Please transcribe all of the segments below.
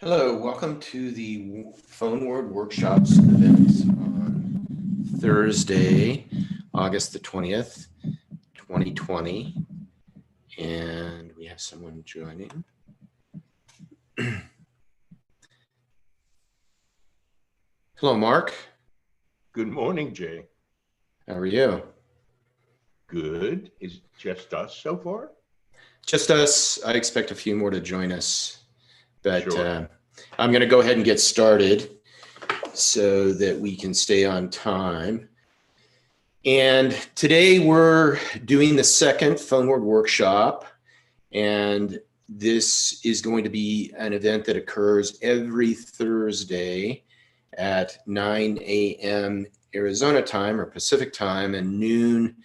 Hello, welcome to the PhoneWord Workshops event on Thursday, August the 20th, 2020. And we have someone joining. Hello, Mark. Good morning, Jay. How are you? Good. Is it just us so far? Just us. I expect a few more to join us, but Sure. I'm going to go ahead and get started so that we can stay on time. And today we're doing the second PhoneWord workshop, and this is going to be an event that occurs every Thursday at 9 a.m. Arizona time or Pacific time and noon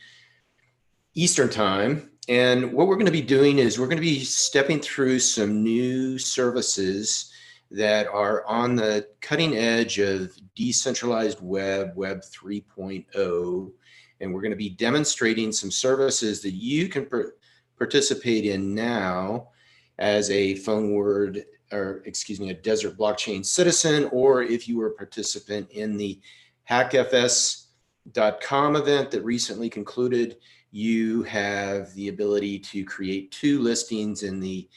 Eastern time. And what we're going to be doing is we're going to be stepping through some new services that are on the cutting edge of decentralized Web 3.0. And we're going to be demonstrating some services that you can participate in now as a PhoneWord, or excuse me, a Desert Blockchain citizen, or if you were a participant in the HackFS.com event that recently concluded, you have the ability to create 2 listings in the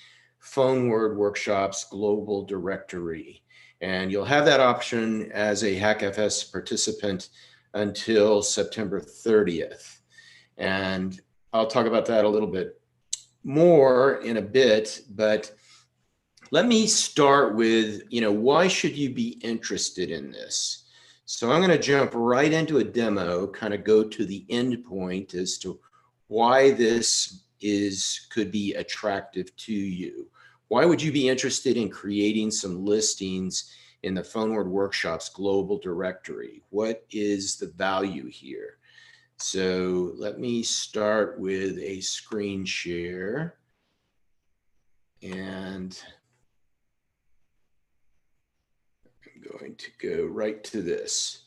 PhoneWord Workshops global directory. And you'll have that option as a HackFS participant until September 30th. And I'll talk about that a little bit more in a bit, but let me start with, why should you be interested in this? So I'm going to jump right into a demo, kind of go to the end point as to why this could be attractive to you. Why would you be interested in creating some listings in the PhoneWord Workshops global directory? What is the value here? So let me start with a screen share. And I'm going to go right to this.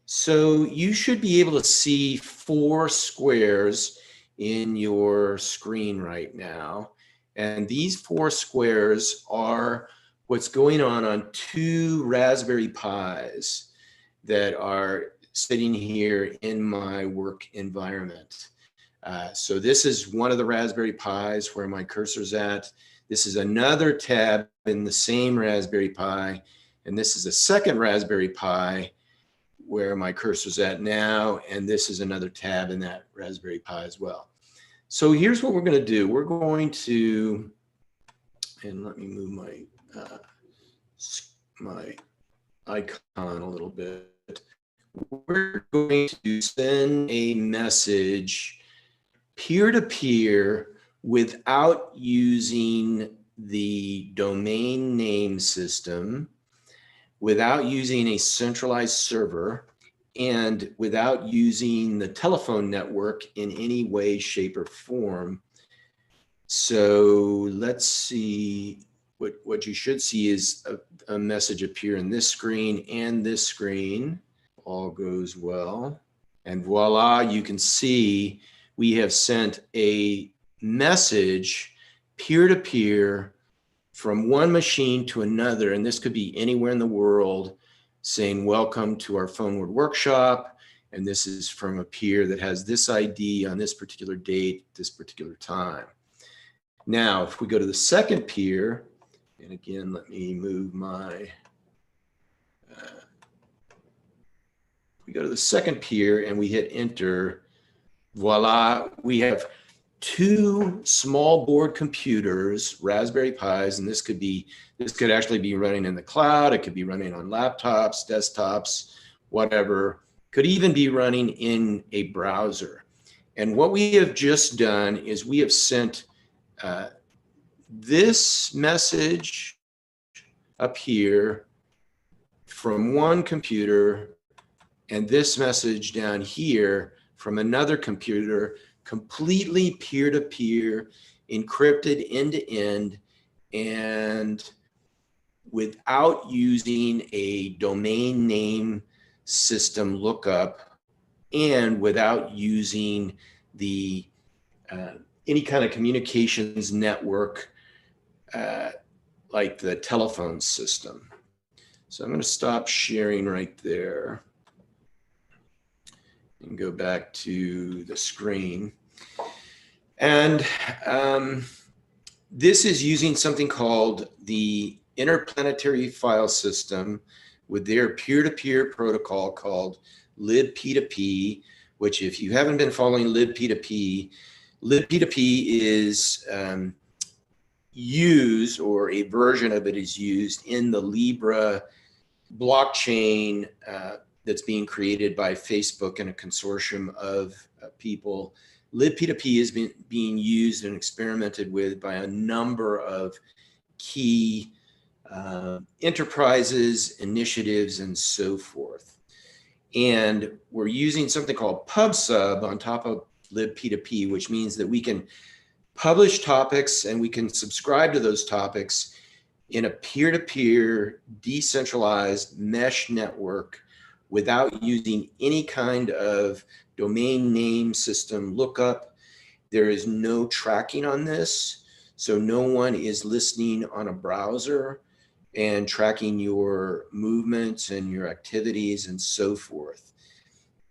So you should be able to see 4 squares in your screen right now. And these 4 squares are what's going on 2 Raspberry Pis that are sitting here in my work environment. So this is one of the Raspberry Pis where my cursor's at. This is another tab in the same Raspberry Pi. And this is a second Raspberry Pi where my cursor's at now. And this is another tab in that Raspberry Pi as well. So here's what we're going to do. We're going to, and let me move my icon a little bit. We're going to send a message peer-to-peer without using the domain name system, without using a centralized server, and without using the telephone network in any way, shape, or form. So let's see, what you should see is a message appear in this screen and this screen. All goes well. And voila, you can see we have sent a message peer-to-peer from one machine to another, and this could be anywhere in the world, saying welcome to our PhoneWord workshop, and this is from a peer that has this ID on this particular date, this particular time. Now, if we go to the second peer, and again, let me move my, we go to the second peer and we hit enter, voila, we have 2 small board computers, Raspberry Pis, and this could actually be running in the cloud. It could be running on laptops, desktops, whatever. Could even be running in a browser. And what we have just done is we have sent this message up here from one computer and this message down here from another computer, completely peer-to-peer, encrypted end-to-end, and without using a domain name system lookup, and without using the any kind of communications network like the telephone system. So I'm going to stop sharing right there and go back to the screen. And this is using something called the Interplanetary File System with their peer-to-peer protocol called libp2p, which if you haven't been following libp2p, libp2p is used, or a version of it is used in the Libra blockchain that's being created by Facebook and a consortium of people. libp2p is being used and experimented with by a number of key enterprises, initiatives, and so forth. And we're using something called PubSub on top of libp2p, which means that we can publish topics and we can subscribe to those topics in a peer-to-peer decentralized mesh network without using any kind of domain name system lookup. There is no tracking on this, so no one is listening on a browser and tracking your movements and your activities and so forth.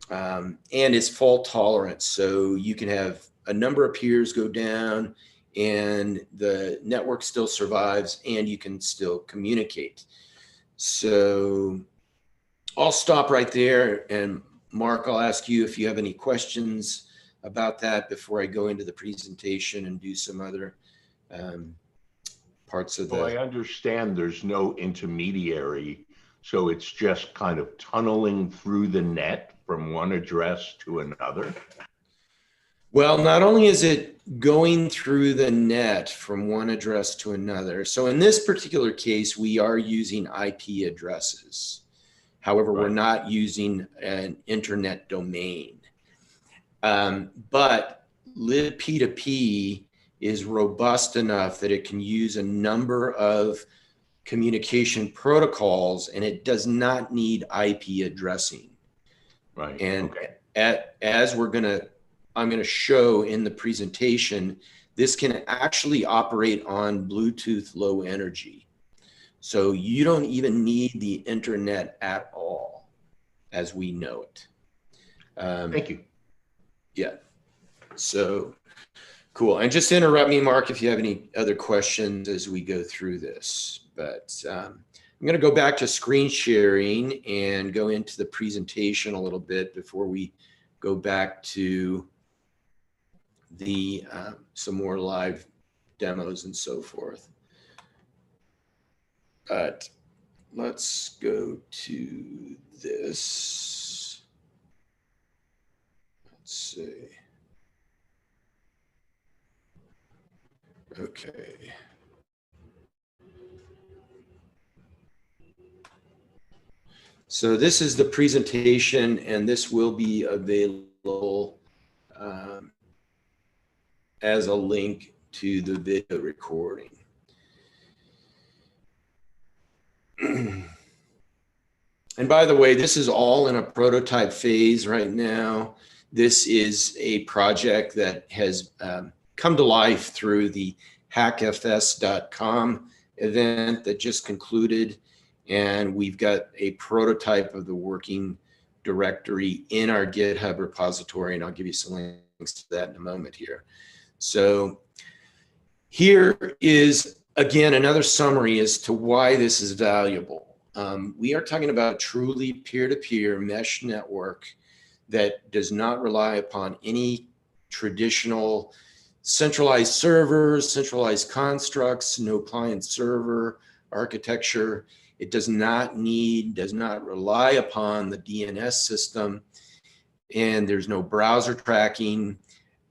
And it's fault tolerant, so you can have a number of peers go down and the network still survives and you can still communicate. So I'll stop right there, and Mark, I'll ask you if you have any questions about that before I go into the presentation and do some other parts of Well, I understand there's no intermediary, so it's just kind of tunneling through the net from one address to another. Well, not only is it going through the net from one address to another, so in this particular case, we are using IP addresses. However, we're not using an internet domain. But libp2p is robust enough that it can use a number of communication protocols, and it does not need IP addressing. Right. And okay. as I'm going to show in the presentation, this can actually operate on Bluetooth Low Energy. So you don't even need the internet at all as we know it. Thank you. Yeah. So cool. And just interrupt me, Mark, if you have any other questions as we go through this. But I'm going to go back to screen sharing and go into the presentation a little bit before we go back to the some more live demos and so forth. But let's go to this. Let's see. Okay. So this is the presentation, and this will be available as a link to the video recording. And by the way, this is all in a prototype phase right now. This is a project that has come to life through the HackFS.com event that just concluded. And we've got a prototype of the working directory in our GitHub repository, and I'll give you some links to that in a moment here. So here is, again, another summary as to why this is valuable. We are talking about a truly peer-to-peer mesh network that does not rely upon any traditional centralized servers, centralized constructs, no client server architecture. It does not rely upon the DNS system, and there's no browser tracking,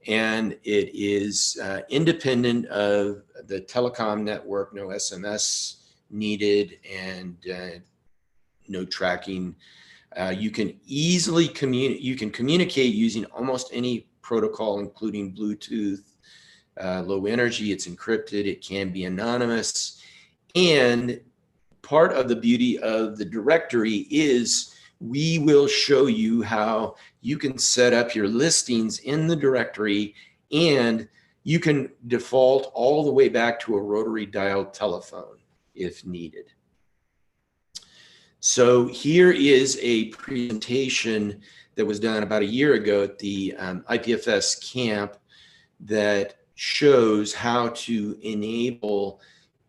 and it is independent of the telecom network, no SMS needed, and no tracking. You can easily communicate using almost any protocol, including Bluetooth, low energy. It's encrypted. It can be anonymous. And part of the beauty of the directory is we will show you how you can set up your listings in the directory, and you can default all the way back to a rotary dial telephone. if needed. So here is a presentation that was done about a year ago at the IPFS camp that shows how to enable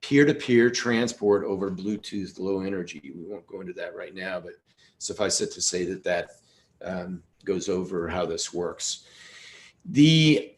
peer-to-peer transport over Bluetooth Low Energy. We won't go into that right now, but suffice it to say that that goes over how this works. The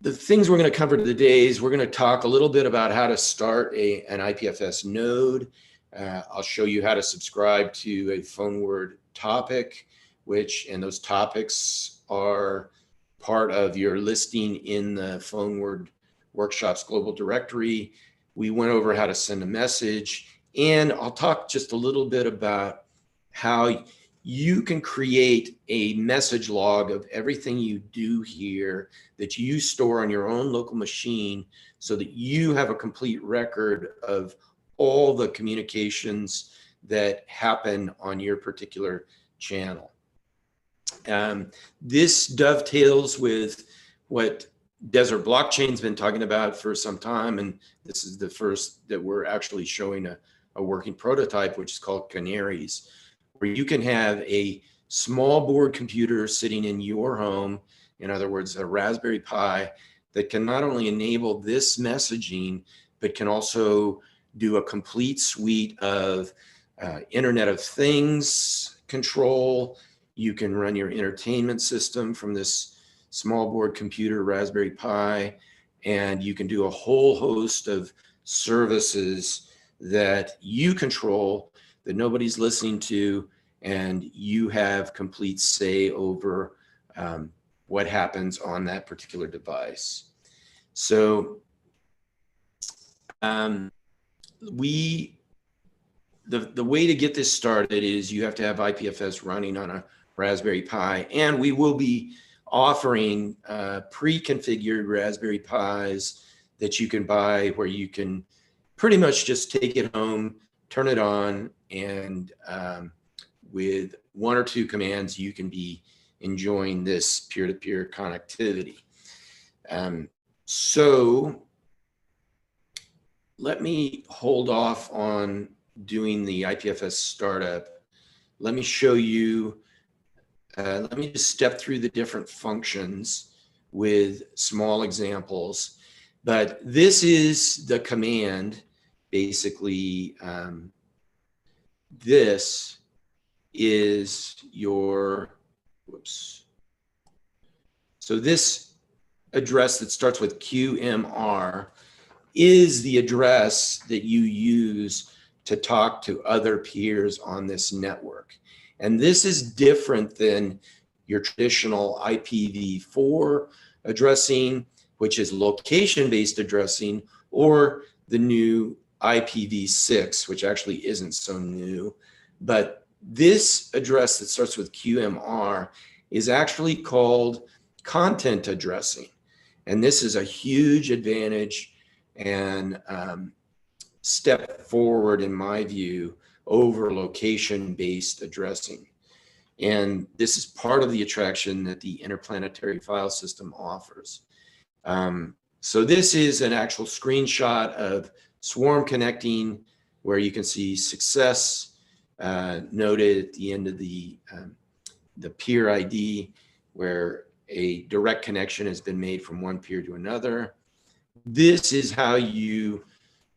things we're going to cover today is we're going to talk a little bit about how to start an IPFS node. I'll show you how to subscribe to a PhoneWord topic, and those topics are part of your listing in the PhoneWord Workshops global directory. We went over how to send a message, and I'll talk just a little bit about how you can create a message log of everything you do here that you store on your own local machine so that you have a complete record of all the communications that happen on your particular channel. This dovetails with what Desert Blockchain's been talking about for some time, and this is the first that we're actually showing a working prototype, which is called Canaries, where you can have a small board computer sitting in your home, in other words, a Raspberry Pi, that can not only enable this messaging, but can also do a complete suite of Internet of Things control. You can run your entertainment system from this small board computer, Raspberry Pi, and you can do a whole host of services that you control, that nobody's listening to, and you have complete say over what happens on that particular device. So the way to get this started is you have to have IPFS running on a Raspberry Pi, and we will be offering pre-configured Raspberry Pis that you can buy, where you can pretty much just take it home, turn it on, and with one or two commands, you can be enjoying this peer-to-peer connectivity. So let me hold off on doing the IPFS startup. Let me show you, let me just step through the different functions with small examples. But this is the command, basically. This is your, whoops. So this address that starts with QMR is the address that you use to talk to other peers on this network. And this is different than your traditional IPv4 addressing, which is location-based addressing, or the new IPv6, which actually isn't so new. But this address that starts with QMR is actually called content addressing. And this is a huge advantage and step forward, in my view, over location-based addressing. And this is part of the attraction that the interplanetary file system offers. So this is an actual screenshot of Swarm connecting, where you can see success noted at the end of the peer ID, where a direct connection has been made from one peer to another. This is how you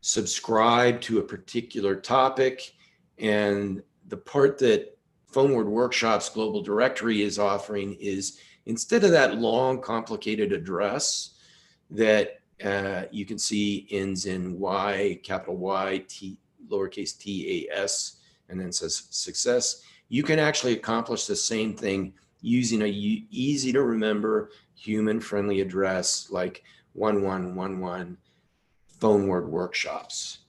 subscribe to a particular topic. And the part that PhoneWord Workshops Global Directory is offering is, instead of that long, complicated address that you can see ends in Y, capital Y, T, lowercase t, A, S, and then says success, you can actually accomplish the same thing using a easy to remember, human-friendly address like 1111 PhoneWord Workshops.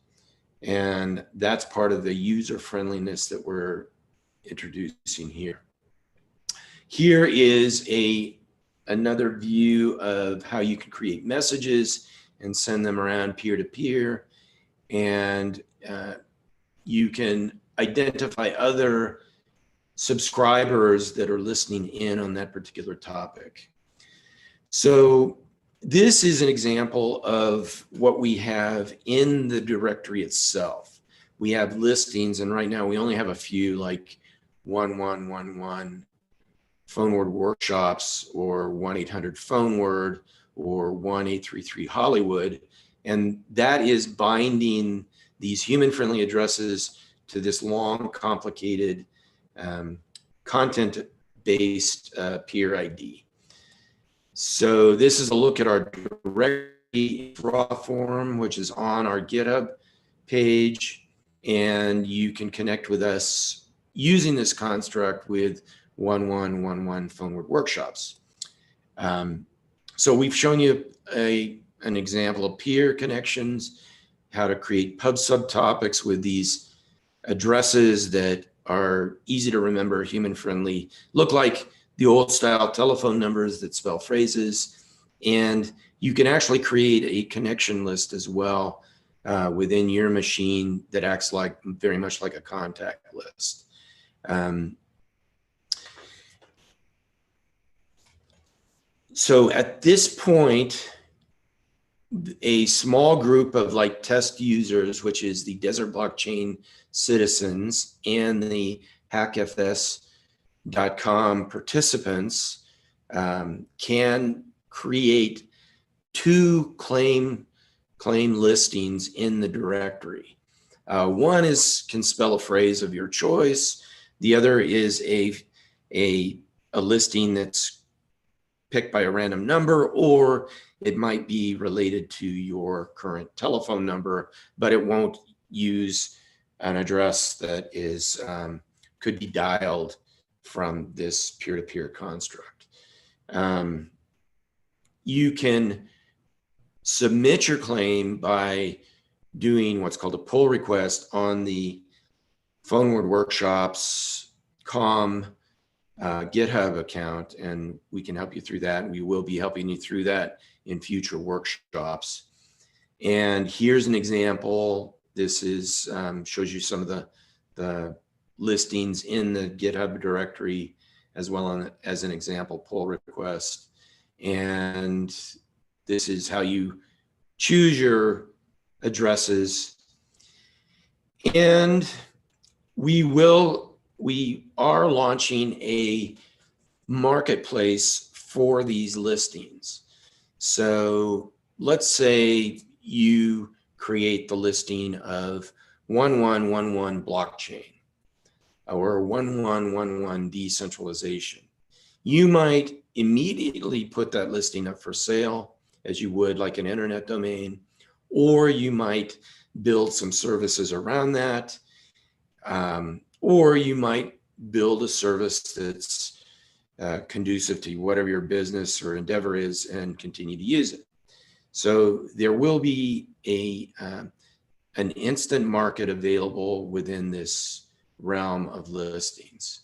And that's part of the user friendliness that we're introducing here. Here is another view of how you can create messages and send them around peer-to-peer. And you can identify other subscribers that are listening in on that particular topic. So This is an example of what we have in the directory itself. We have listings, and right now we only have a few, like 1111 PhoneWord workshops, or 1-800-PhoneWord, or 1-833-Hollywood. And that is binding these human-friendly addresses to this long, complicated, content-based peer ID. So this is a look at our directory raw form, which is on our GitHub page, and you can connect with us using this construct with 1111 PhoneWord workshops. So we've shown you an example of peer connections, how to create pub subtopics with these addresses that are easy to remember, human friendly, look like the old style telephone numbers that spell phrases. And you can actually create a connection list as well within your machine that acts like very much like a contact list. So at this point, a small group of like test users, which is the Desert Blockchain citizens and the HackFS.com participants, can create two claim listings in the directory. One can spell a phrase of your choice. The other is a listing that's picked by a random number, or it might be related to your current telephone number, but it won't use an address that is could be dialed from this peer-to-peer construct. You can submit your claim by doing what's called a pull request on the PhoneWord Workshops com GitHub account, and we can help you through that. And we will be helping you through that in future workshops. And here's an example. This is shows you some of the listings in the GitHub directory, as well as an example pull request. And this is how you choose your addresses. And we are launching a marketplace for these listings. So let's say you create the listing of 1111 blockchain or 1111 decentralization. You might immediately put that listing up for sale, as you would like an internet domain, or you might build some services around that, or you might build a service that's conducive to whatever your business or endeavor is and continue to use it. So there will be an instant market available within this realm of listings.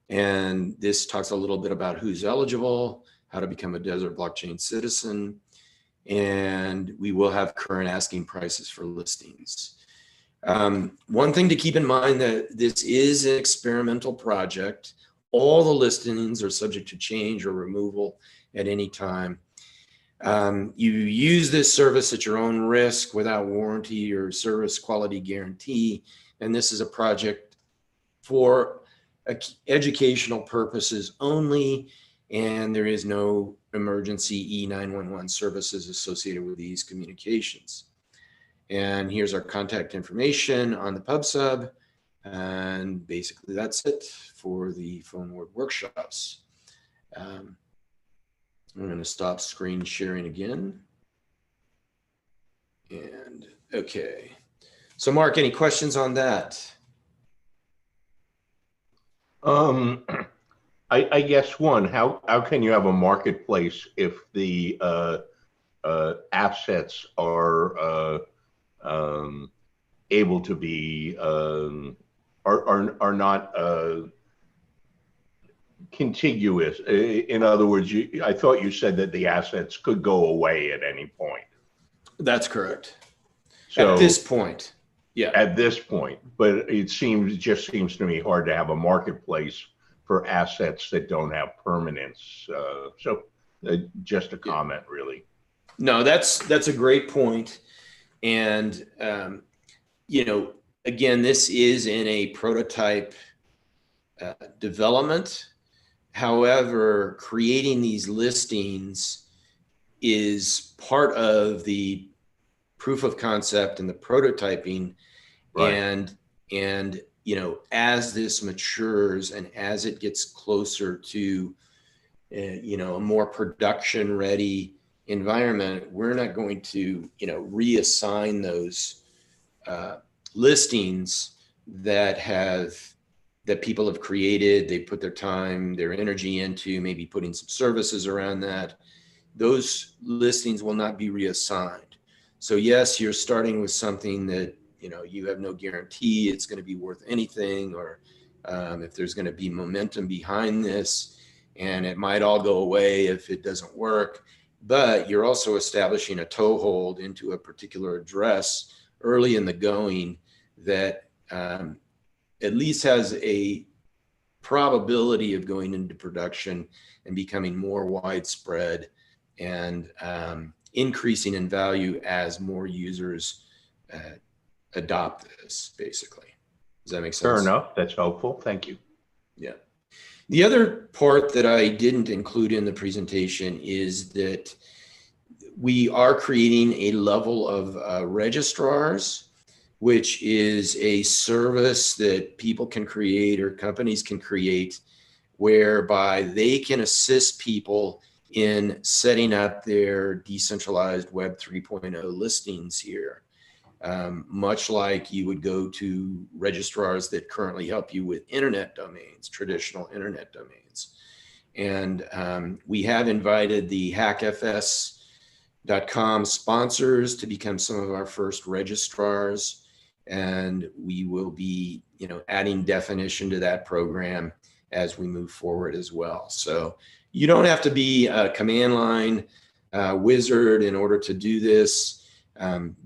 And this talks a little bit about who's eligible, how to become a Desert Blockchain citizen, and we will have current asking prices for listings. One thing to keep in mind that this is an experimental project. All the listings are subject to change or removal at any time. You use this service at your own risk without warranty or service quality guarantee. And this is a project for educational purposes only, and there is no emergency E911 services associated with these communications. And here's our contact information on the pub sub. And basically that's it for the PhoneWord workshops. I'm going to stop screen sharing again. And okay. So Mark, any questions on that? I guess one, how can you have a marketplace if the assets are able to be are not contiguous? In other words, I thought you said that the assets could go away at any point. That's correct. So, at this point, yeah. At this point, but it just seems to me hard to have a marketplace for assets that don't have permanence. So just a comment, really. No, that's a great point. And, again, this is in a prototype development. However, creating these listings is part of the proof of concept and the prototyping. Right. And as this matures and as it gets closer to a more production ready environment, we're not going to reassign those uh, listings that people have created. They put their time, their energy into, maybe putting some services around that. Those listings will not be reassigned. So yes, you're starting with something that you have no guarantee it's going to be worth anything, or if there's going to be momentum behind this, and it might all go away if it doesn't work. But you're also establishing a toehold into a particular address early in the going that at least has a probability of going into production and becoming more widespread and increasing in value as more users adopt this, basically. Does that make sense? Fair enough. That's helpful. Thank you. Yeah. The other part that I didn't include in the presentation is that we are creating a level of registrars, which is a service that people can create or companies can create, whereby they can assist people in setting up their decentralized Web 3.0 listings here. Much like you would go to registrars that currently help you with internet domains, traditional internet domains. And we have invited the HackFS.com sponsors to become some of our first registrars. And we will be, adding definition to that program as we move forward as well. So you don't have to be a command line wizard in order to do this.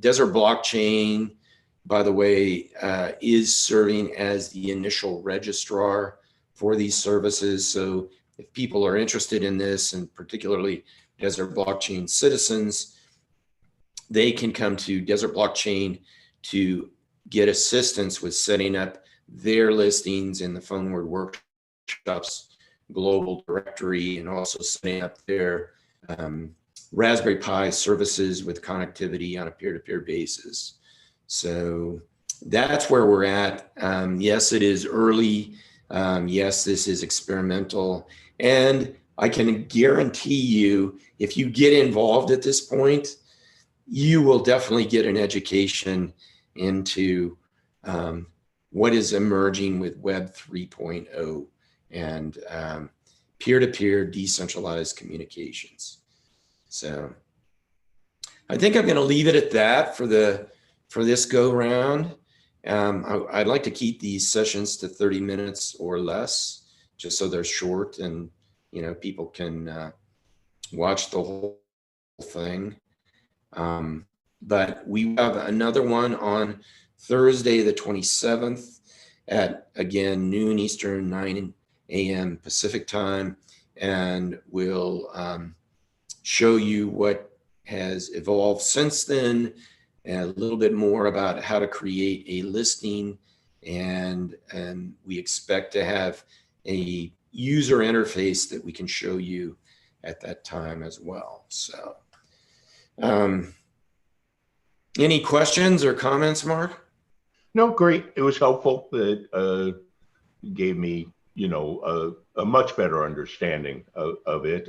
Desert Blockchain, by the way, is serving as the initial registrar for these services. So if people are interested in this, and particularly Desert Blockchain citizens, they can come to Desert Blockchain to get assistance with setting up their listings in the PhoneWord Workshops global directory, and also setting up their Raspberry Pi services with connectivity on a peer-to-peer basis. So that's where we're at. Yes, it is early. Yes, this is experimental. And I can guarantee you, if you get involved at this point, you will definitely get an education into what is emerging with Web 3.0 and peer-to-peer decentralized communications. So I think I'm going to leave it at that for this go round. I'd like to keep these sessions to 30 minutes or less, just so they're short and people can watch the whole thing. But we have another one on Thursday, the 27th at, again, noon Eastern, 9 a.m. Pacific time. And we'll show you what has evolved since then, and a little bit more about how to create a listing. And we expect to have a user interface that we can show you at that time as well. So any questions or comments, Mark? No, great. It was helpful. It gave me, a much better understanding of it.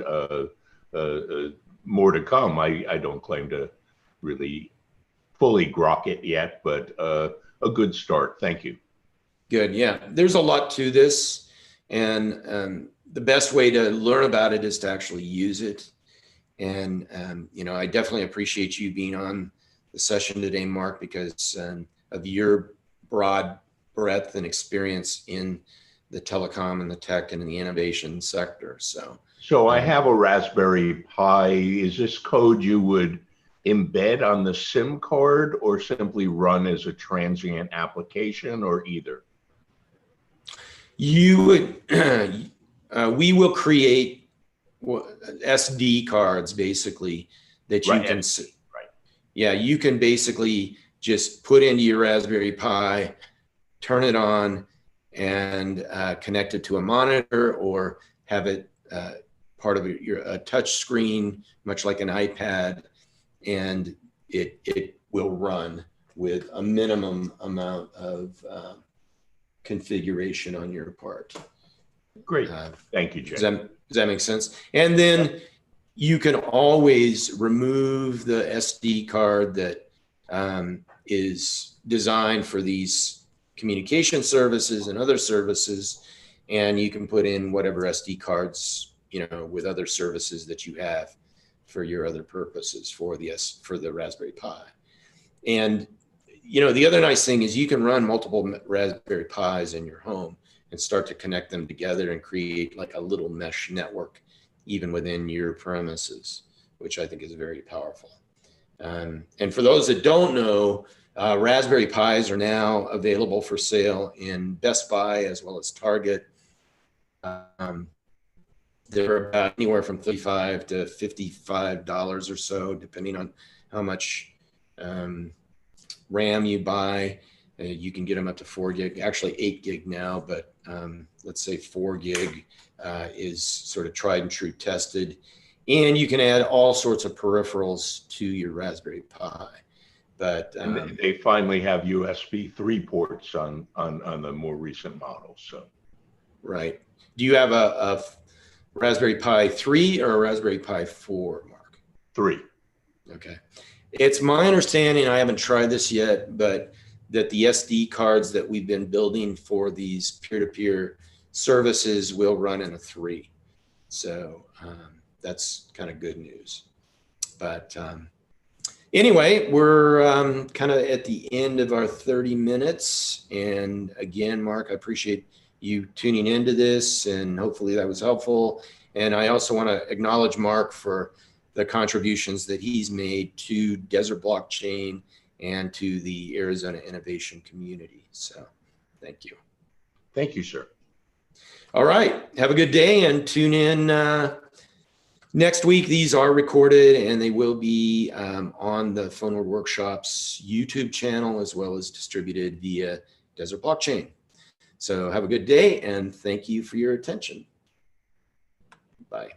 More to come. I don't claim to really fully grok it yet, but a good start. Thank you. Good. Yeah, there's a lot to this, and the best way to learn about it is to actually use it. And I definitely appreciate you being on the session today, Mark, because of your broad breadth and experience in the telecom and the tech and in the innovation sector. So I have a Raspberry Pi. Is this code you would embed on the SIM card or simply run as a transient application, or either? You would, we will create SD cards basically that you Right. can, Right. yeah, you can basically just put into your Raspberry Pi, turn it on, and connect it to a monitor, or have it part of your touch screen, much like an iPad, and it will run with a minimum amount of configuration on your part. Great. Thank you, Jay. Does that make sense? And then you can always remove the SD card that is designed for these communication services and other services, and you can put in whatever SD cards, you know, with other services that you have for your other purposes for the Raspberry Pi. And you know, the other nice thing is you can run multiple Raspberry Pis in your home and start to connect them together and create like a little mesh network even within your premises, which I think is very powerful. And for those that don't know, Raspberry Pis are now available for sale in Best Buy as well as Target. They're about anywhere from $35 to $55 or so, depending on how much RAM you buy. You can get them up to 4 gig, actually 8 gig now, but let's say 4 gig is sort of tried and true tested. And you can add all sorts of peripherals to your Raspberry Pi. But and they finally have USB 3 ports on the more recent models. So, right. Do you have a Raspberry Pi 3 or a Raspberry Pi 4, Mark? 3. Okay. It's my understanding, I haven't tried this yet, but that the SD cards that we've been building for these peer-to-peer services will run in a 3. So that's kind of good news. But anyway, we're kind of at the end of our 30 minutes. And again, Mark, I appreciate you tuning into this, and hopefully that was helpful. And I also want to acknowledge Mark for the contributions that he's made to Desert Blockchain and to the Arizona innovation community. So thank you. Thank you, sir. All right. Have a good day and tune in next week. These are recorded and they will be on the PhoneWord Workshops YouTube channel as well as distributed via Desert Blockchain. So have a good day and thank you for your attention. Bye.